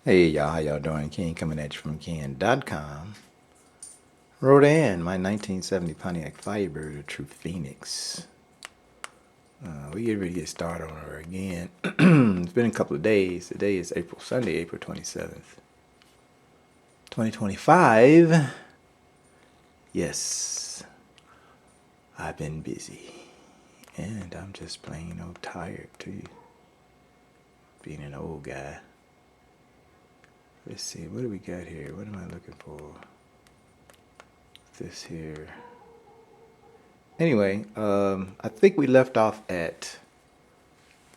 Hey y'all, how y'all doing? Ken coming at you from Ken.com. Rodan, my 1970 Pontiac Firebird, a true phoenix. We get ready to get started on her again. It's been a couple of days. Today is Sunday, April 27th, 2025. Yes, I've been busy. And I'm just plain old tired too. Being an old guy. Let's see, what do we got here? What am I looking for? This here. Anyway, I think we left off at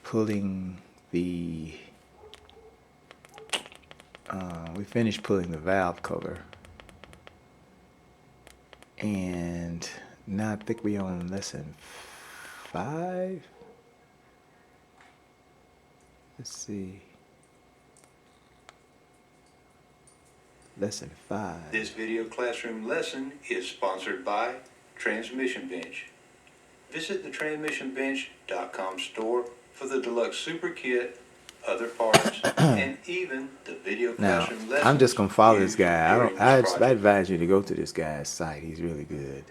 pulling the, we finished pulling the valve cover. And now I think we're on lesson 5. Let's see. Lesson 5. This video classroom lesson is sponsored by Transmission Bench. Visit the transmissionbench.com store for the deluxe super kit, other parts, and even the video Now, classroom lesson. I'm just gonna follow this guy. I advise you to go to this guy's site. He's really good.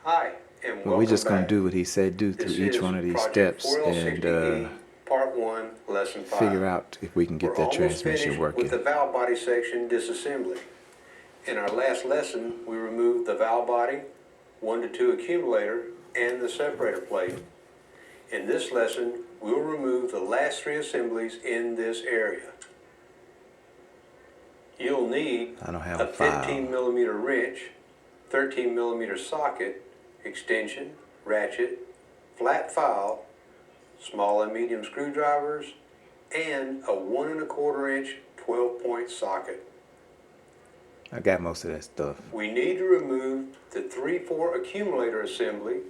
Hi, and But we're just gonna do what he said do through each one of these steps and Part 1, Lesson 5. figure out if we can get that transmission working. With the valve body section disassembly. In our last lesson, we removed the valve body, 1 to 2 accumulator, and the separator plate. In this lesson, we'll remove the last 3 assemblies in this area. You'll need a 15 millimeter wrench, 13 millimeter socket, extension, ratchet, flat file, small and medium screwdrivers, and a 1 1/4 inch 12-point socket. I got most of that stuff. We need to remove the 3/4 accumulator assembly,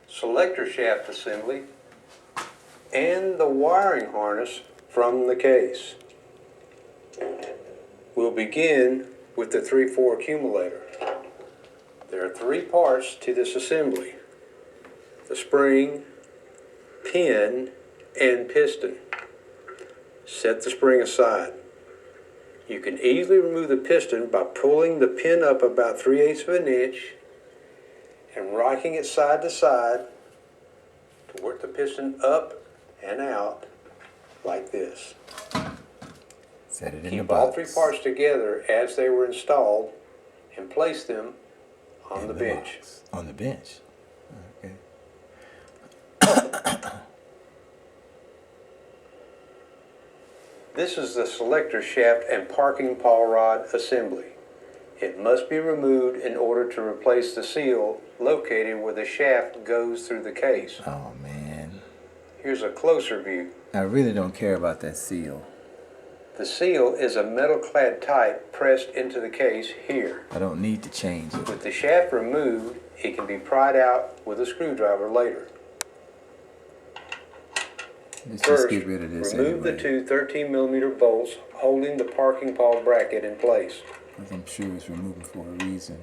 selector shaft assembly, and the wiring harness from the case. We'll begin with the 3/4 accumulator. There are 3 parts to this assembly: the spring, pin, and piston. Set the spring aside. You can easily remove the piston by pulling the pin up about 3/8 of an inch and rocking it side to side to work the piston up and out like this. Set it in the Keep box. all 3 parts together as they were installed and place them on the bench. On the bench. Okay. This is the selector shaft and parking pawl rod assembly. It must be removed in order to replace the seal located where the shaft goes through the case. Oh man. Here's a closer view. I really don't care about that seal. The seal is a metal-clad type pressed into the case here. I don't need to change it. With the shaft removed, it can be pried out with a screwdriver later. Let's First, just get rid of this remove anyway. the 2 13 millimeter bolts holding the parking pawl bracket in place. Because I'm sure it's removed for a reason.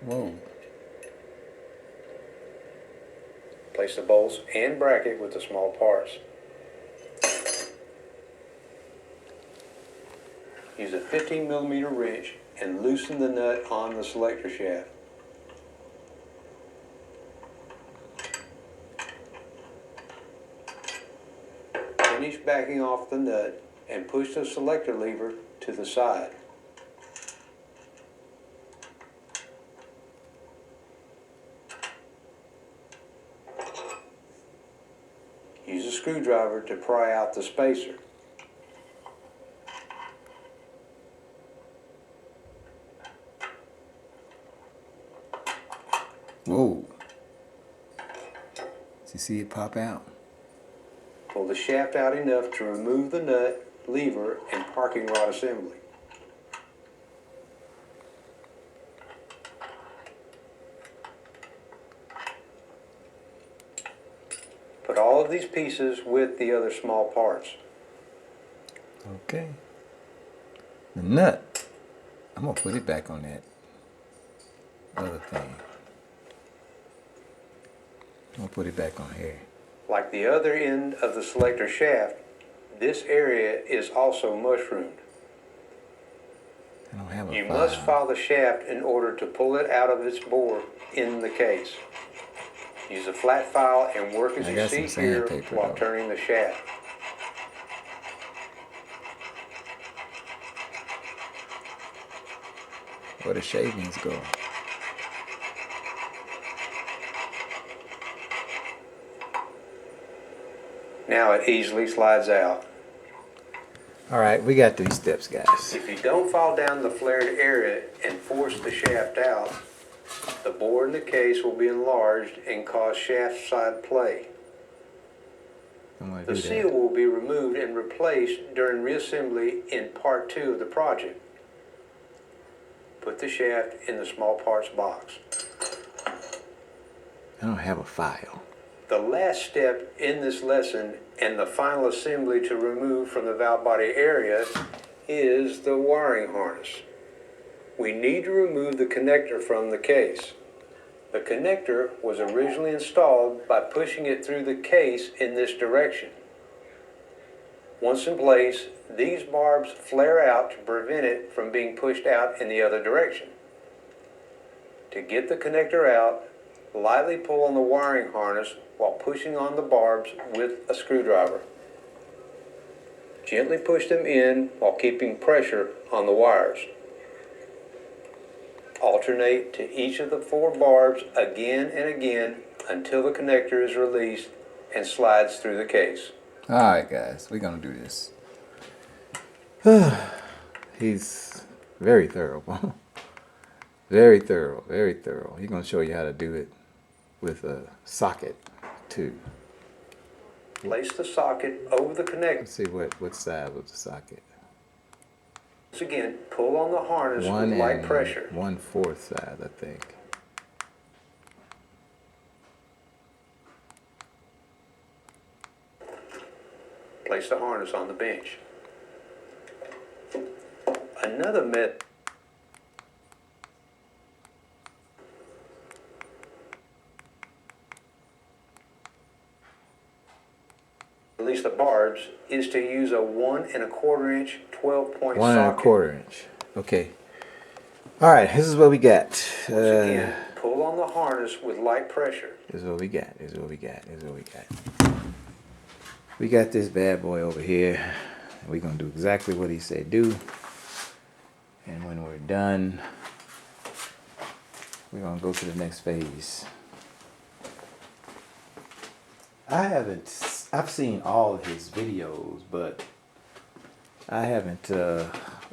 Whoa. Place the bolts and bracket with the small parts. Use a 15 millimeter wrench and loosen the nut on the selector shaft. Finish backing off the nut and push the selector lever to the side. Use a screwdriver to pry out the spacer. Whoa. Did you see it pop out? Pull the shaft out enough to remove the nut, lever, and parking rod assembly. Put all of these pieces with the other small parts. Okay. The nut. I'm going to put it back on that other thing. We'll put it back on here. Like the other end of the selector shaft, this area is also mushroomed. I don't have a You file. must file the shaft in order to pull it out of its bore in the case. Use a flat file and work as I you got see some here sandpaper, while though. turning the shaft. Where the shavings go? Now it easily slides out. Alright, we got 3 steps, guys. If you don't fall down the flared area and force the shaft out, the bore in the case will be enlarged and cause shaft side play. I'm gonna The do seal that. will be removed and replaced during reassembly in part 2 of the project. Put the shaft in the small parts box. I don't have a file. The last step in this lesson and the final assembly to remove from the valve body area is the wiring harness. We need to remove the connector from the case. The connector was originally installed by pushing it through the case in this direction. Once in place, these barbs flare out to prevent it from being pushed out in the other direction. To get the connector out, lightly pull on the wiring harness while pushing on the barbs with a screwdriver. Gently push them in while keeping pressure on the wires. Alternate to each of the 4 barbs again and again until the connector is released and slides through the case. Alright, guys, we're gonna do this. He's very thorough. Very thorough, very thorough. He's gonna show you how to do it with a socket, too. Place the socket over the connector. Let's see what side was the socket. Once again, pull on the harness One with light and pressure. 1/4 side, I think. Place the harness on the bench. Another method. Release the barbs is to use a 1 1/4 inch 12-point 1 socket. 1/4 inch. Okay. Alright, this is what we got. Once again, pull on the harness with light pressure. This is what we got. This is what we got. This is what we got. We got this bad boy over here. We're going to do exactly what he said do. And when we're done, we're going to go to the next phase. I've seen all of his videos, but I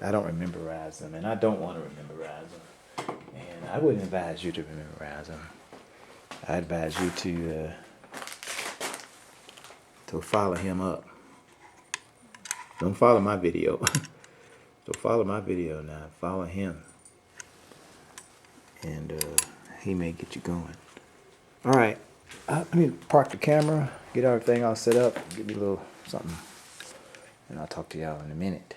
don't memorize them, and I don't want to memorize them. And I wouldn't advise you to memorize them. I advise you to follow him up. Don't follow my video. Don't follow my video now. Follow him. And he may get you going. All right. Let me park the camera, get everything all set up, give me a little something, and I'll talk to y'all in a minute.